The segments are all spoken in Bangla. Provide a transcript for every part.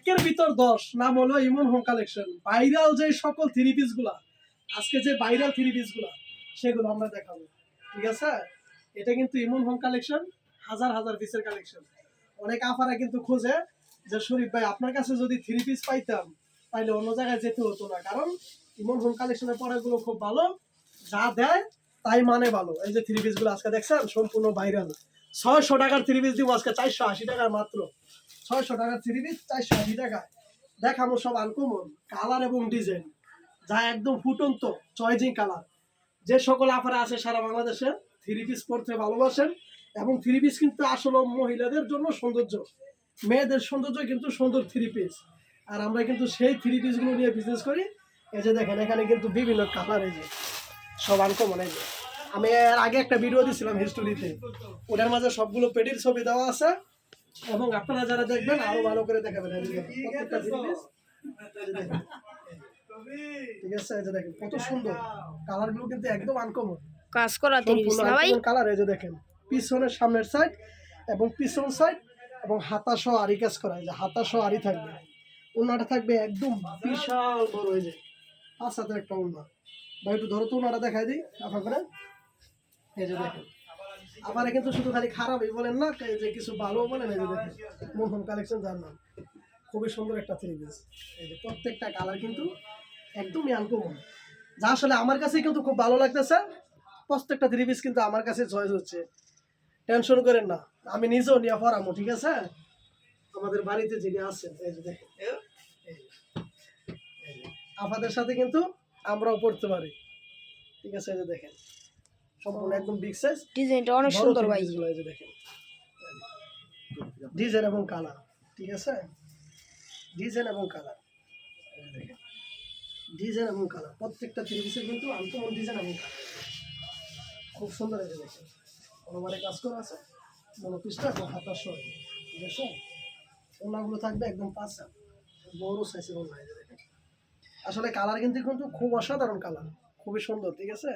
একের ভিতর 10 নাম হলো ইমন হোম কালেকশন। ভাইরাল যে সকল থ্রি পিস গুলা, আজকে যে ভাইরাল থ্রি পিস গুলা সেগুলো আমরা দেখাবো, ঠিক আছে? এটা কিন্তু ইমন হোম কালেকশন, হাজার হাজার পিসের কালেকশন। অনেক আফারা কিন্তু খোঁজে যে শরীফ ভাই আপনার কাছে যদি থ্রি পিস পাইতাম তাহলে অন্য জায়গায় যেতে হতো না, কারণ ইমন হোম কালেকশনের প্রোডাক্টগুলো খুব ভালো, যা দেয় তাই মানে ভালো। এই যে থ্রি পিস গুলো আজকে দেখছেন সম্পূর্ণ ভাইরাল। 600 টাকার থ্রি পিস দিব আজকে 480 টাকার মাত্র। 600 টাকার থ্রি পিস 480 টাকায় দেখাবো সব আনকমন কালার এবং ডিজাইন, যা একদম ফুটন্ত চয়েজিং কালার। যে সকল আফারে আছে সারা বাংলাদেশে থ্রি পিস পরতে ভালোবাসেন, এবং থ্রি পিস কিন্তু আসলে মহিলাদের জন্য সৌন্দর্য, মেয়েদের সৌন্দর্য কিন্তু সুন্দর থ্রি পিস। আর আমরা কিন্তু সেই থ্রি পিসগুলো নিয়ে বিজনেস করি। এই যে দেখেন এখানে কিন্তু বিভিন্ন কালার, এই যে সব আনকমন। এই যে আমি এর আগে একটা ভিডিও দিয়েছিলাম হিস্টোরিতে, ওটার মাঝে সবগুলো পেটির ছবি দেওয়া আছে, এবং আপনারা যারা দেখবেন আরো ভালো করে দেখাবেন। প্রত্যেকটা থ্রি পিস ঠিক আছে, এই যে দেখেন কত সুন্দর কালার গুলো, কিন্তু একদম আনকমন কাজ করা থ্রি পিস না ভাই? কালার। এই যে দেখেন পিছনের সামনের সাইড এবং পিছন সাইড এবং হাতা সহ আরি কাজ করা, এই যে হাতা সহ আরি থাকবে, ওনাটা থাকবে একদম বিশাল বড়। এই যে 5 হাতের একটা ওনা ভাই, একটু ধরো তো ওনাটা দেখাই দিই আপনার করে। এই যে দেখেন আবার কিন্তু শুধু খালি খারাপই বলেন না, এই যে কিছু ভালো বলেন। এই যে দেখেন মোহন কালেকশন, যার নাম খুবই সুন্দর একটা থ্রি পিস। এই যে প্রত্যেকটা কালার কিন্তু একদমই আনকমন, যা আসলে আমার কাছে কিন্তু খুব ভালো লাগতেছে। প্রত্যেকটা থ্রি পিস কিন্তু আমার কাছে চয়েস হচ্ছে, টেনশন করেন না, আমি নিজেও নিয়ে পড়াবো, ঠিক আছে? আমাদের বাড়িতে যিনি আছেন এই যে দেখেন, আপনাদের সাথে কিন্তু আমরাও পড়তে পারি, ঠিক আছে? এই যে দেখেন সম্পূর্ণ একদম বিগ সাইজ, ডিজাইনটা অনেক সুন্দর ভাই। এই যে দেখেন ডিজাইন এবং কালার, ঠিক আছে? ডিজাইন এবং কালার, দেখেন ডিজাইন এবং কালার প্রত্যেকটা থ্রি পিসের কিন্তু আনকমন ডিজাইন এবং কালার খুব সুন্দর। এই যে দেখেন কোনোবারে কাজ করা আছে, মনো পিসটা এবং হাতার সহ, ঠিক আছে? ওনাগুলো থাকবে একদম 5 হাত বড় সাইজের ওনা। এই যে দেখেন আসলে কালার কিন্তু খুব অসাধারণ কালার, খুবই সুন্দর, ঠিক আছে?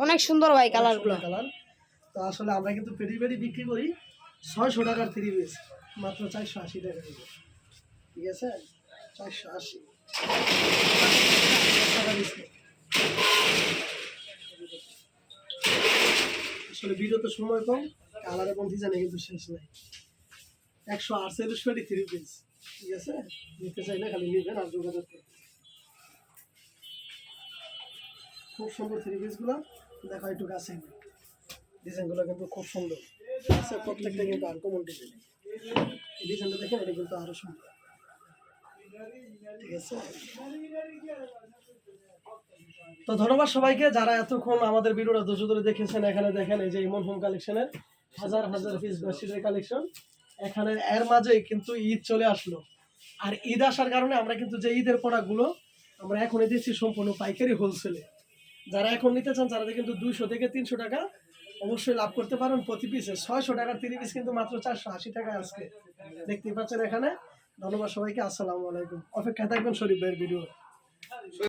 অনেক সুন্দর ভাই কালারগুলো। কালার তো আসলে আমরা কিন্তু পেরি পেরি বিক্রি করি 600 টাকার থ্রি পিস মাত্র 480 টাকা, ঠিক আছে? 480 টাকা ডিসকাউন্ট। আসলে ভিডিওতে সময় কম, কালার এবং ডিজাইনে কিন্তু শেষ নাই। 148 পেটি থ্রি পিস, ঠিক আছে? নিতে চাইলে খালি নিবেন আর যোগাযোগ করবেন। খুব সুন্দর থ্রি পিসগুলো দেখো, একটু কাছে ডিজাইনগুলো কিন্তু খুব সুন্দর, ঠিক আছে? প্রত্যেকটা কিন্তু আনকমন ডিজাইন। এই ডিজাইনটা দেখেন, এটা কিন্তু আরো সুন্দর, ঠিক আছে? তো ধন্যবাদ সবাইকে যারা এতক্ষণ আমাদের ভিডিওটা ধৈর্য ধরে দেখেছেন। এখানে দেখেন এই যে ইমন হোম কালেকশনের হাজার হাজার পিস বেডশিটের কালেকশন। এখানে এর মাঝেই কিন্তু ঈদ চলে আসলো, আর ঈদ আসার কারণে আমরা কিন্তু যে ঈদের প্রোডাক্টগুলো আমরা এখনই দিচ্ছি সম্পূর্ণ পাইকারি হোলসেলে। যারা এখন নিতে চান তারা কিন্তু 200 থেকে 300 টাকা অবশ্যই লাভ করতে পারেন প্রতি পিসে। 600 টাকার থ্রি পিস কিন্তু মাত্র 480 টাকা আজকে দেখতেই পাচ্ছেন এখানে। ধন্যবাদ সবাইকে, আসসালামু আলাইকুম। অপেক্ষায় থাকবেন শরীফ ভাইয়ের ভিডিও।